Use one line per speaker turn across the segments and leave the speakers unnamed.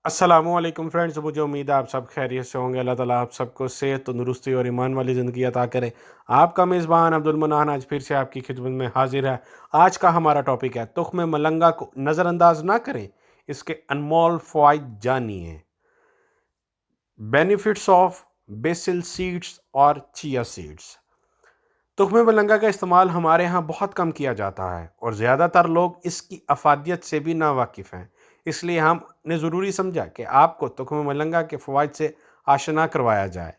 अस्सलामुअलैकुम फ्रेंड्स, मुझे उम्मीद है आप सब खैरियत से होंगे। अल्लाह ताला आप सबको सेहत, तंदुरुस्ती और ईमान वाली ज़िंदगी अता करे। आपका मेज़बान अब्दुल मनान आज फिर से आपकी खिदमत में हाजिर है। आज का हमारा टॉपिक है तुख्म मलंगा को नज़रअंदाज ना करें, इसके अनमोल फ़वाइद जानिए। बेनिफिट्स ऑफ बेसिल सीड्स और चिया सीड्स। तुख्म मलंगा का इस्तेमाल हमारे यहाँ बहुत कम किया जाता है और ज़्यादातर लोग इसकी अफादियत से भी नावाकिफ़ हैं। इसलिए हमने ज़रूरी समझा कि आपको तुख्म मलंगा के फ़वाइद से आशना करवाया जाए।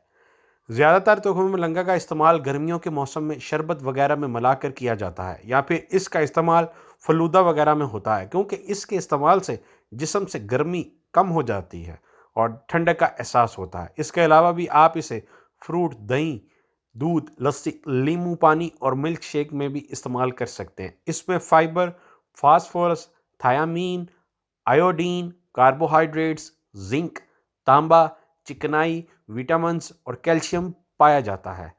ज़्यादातर तुख्म मलंगा का इस्तेमाल गर्मियों के मौसम में शरबत वगैरह में मिलाकर किया जाता है या फिर इसका इस्तेमाल फलूदा वगैरह में होता है, क्योंकि इसके इस्तेमाल से जिस्म से गर्मी कम हो जाती है और ठंडक का एहसास होता है। इसके अलावा भी आप इसे फ्रूट, दही, दूध, लस्सी, नींबू पानी और मिल्क शेक में भी इस्तेमाल कर सकते हैं। इसमें fibre, phosphorus, thiamine, iodine, carbohydrates, zinc, तांबा, चिकनाई, विटामिन्स और कैल्शियम पाया जाता है।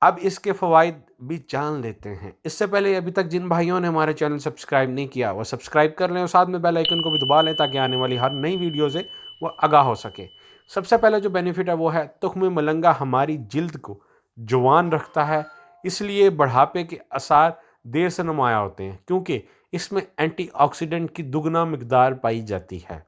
अब इसके फ़वाइद भी जान लेते हैं। इससे पहले अभी तक जिन भाइयों ने हमारे चैनल सब्सक्राइब नहीं किया वो सब्सक्राइब कर लें और साथ में बेल आइकन को भी दबा लें ताकि आने वाली हर नई वीडियो से वो आगाह हो सके। सबसे पहले जो बेनिफिट है वो है तुख्म मलंगा हमारी जिल्द को जवान रखता है, इसलिए बढ़ापे के आसार देर से नुमाया होते हैं क्योंकि इसमें एंटीऑक्सीडेंट की दुगना मिकदार पाई जाती है।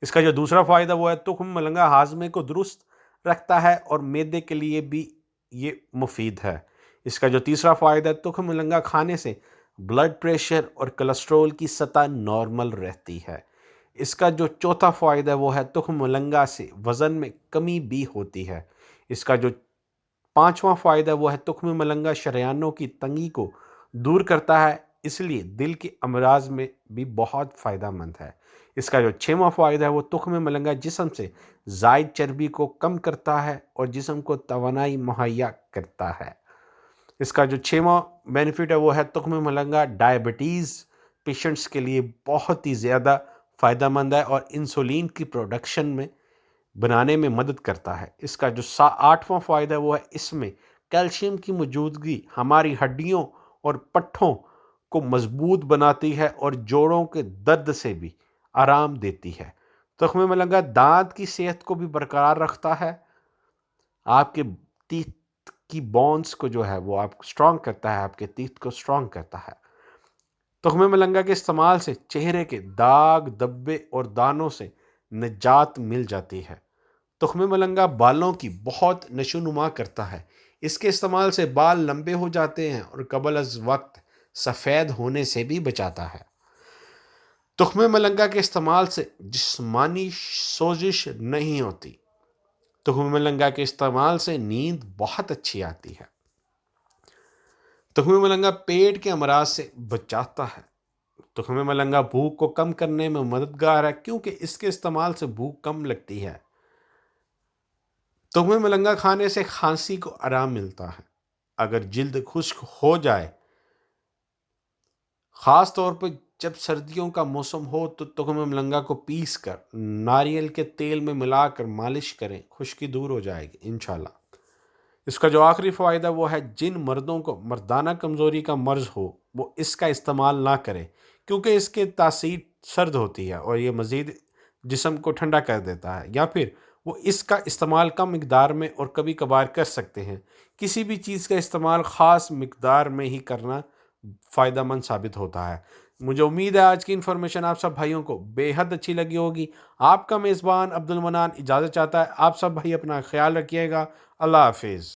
इसका जो दूसरा फ़ायदा वो है तुख्म मलंगा हाजमे को दुरुस्त रखता है और मैदे के लिए भी ये मुफीद है। इसका जो तीसरा फ़ायदा है तुख्म मलंगा खाने से ब्लड प्रेशर और कोलेस्ट्रॉल की सतह नॉर्मल रहती है। इसका जो चौथा फ़ायदा है वो है तुख्म मलंगा से वज़न में कमी भी होती है। इसका जो पांचवा फ़ायदा वो है तुख्म मलंगा शरेयानों की तंगी को दूर करता है, इसलिए दिल के अमराज में भी बहुत फ़ायदेमंद है। इसका जो छठवां फ़ायदा है वो तुख्म मलंगा जिस्म से ज़ायद चर्बी को कम करता है और जिस्म को तवानाई मुहैया करता है। इसका जो छठवां बेनिफिट है वो है तुख्म मलंगा डायबिटीज़ पेशेंट्स के लिए बहुत ही ज़्यादा फ़ायदेमंद है और इंसुलिन की प्रोडक्शन में बनाने में मदद करता है। इसका जो आठवां फ़ायदा है वो है इसमें कैल्शियम की मौजूदगी हमारी हड्डियों और पट्ठों को मजबूत बनाती है और जोड़ों के दर्द से भी आराम देती है। तुख्म मलंगा दांत की सेहत को भी बरकरार रखता है, आपके टीथ की बोन्स को जो है वो आप स्ट्रॉन्ग करता है, आपके टीथ को स्ट्रॉन्ग करता है। तुख्म मलंगा के इस्तेमाल से चेहरे के दाग, धब्बे और दानों से निजात मिल जाती है। तुख्म मलंगा बालों की बहुत नशोनुमा करता है। इसके इस्तेमाल से बाल लंबे हो जाते हैं और कबल अज़ वक्त सफ़ेद होने से भी बचाता है। तुख्म मलंगा के इस्तेमाल से जिस्मानी सोजिश नहीं होती। तुख्म मलंगा के इस्तेमाल से नींद बहुत अच्छी आती है। तुख्म मलंगा पेट के अमराज से बचाता है। तुख्म मलंगा भूख को कम करने में मददगार है क्योंकि इसके इस्तेमाल से भूख कम लगती है। तुख्म मलंगा खाने से खांसी को आराम मिलता है। अगर जिल्द खुश्क हो जाए, ख़ास तौर पर जब सर्दियों का मौसम हो, तो तुख्म मलंगा को पीस कर नारियल के तेल में मिलाकर मालिश करें, खुश्की दूर हो जाएगी इंशाल्लाह। इसका जो आखिरी फ़ायदा वो है जिन मर्दों को मर्दाना कमज़ोरी का मर्ज़ हो वो इसका इस्तेमाल ना करें क्योंकि इसके तासीर सर्द होती है और ये मज़ीद जिस्म को ठंडा कर देता है, या फिर वो इसका इस्तेमाल कम मिकदार में और कभी कभार कर सकते हैं। किसी भी चीज़ का इस्तेमाल ख़ास मिकदार में ही करना फ़ायदेमंद साबित होता है। मुझे उम्मीद है आज की इन्फॉर्मेशन आप सब भाइयों को बेहद अच्छी लगी होगी। आपका मेज़बान अब्दुल मनान इजाज़त चाहता है। आप सब भाई अपना ख्याल रखिएगा। अल्लाह हाफिज़।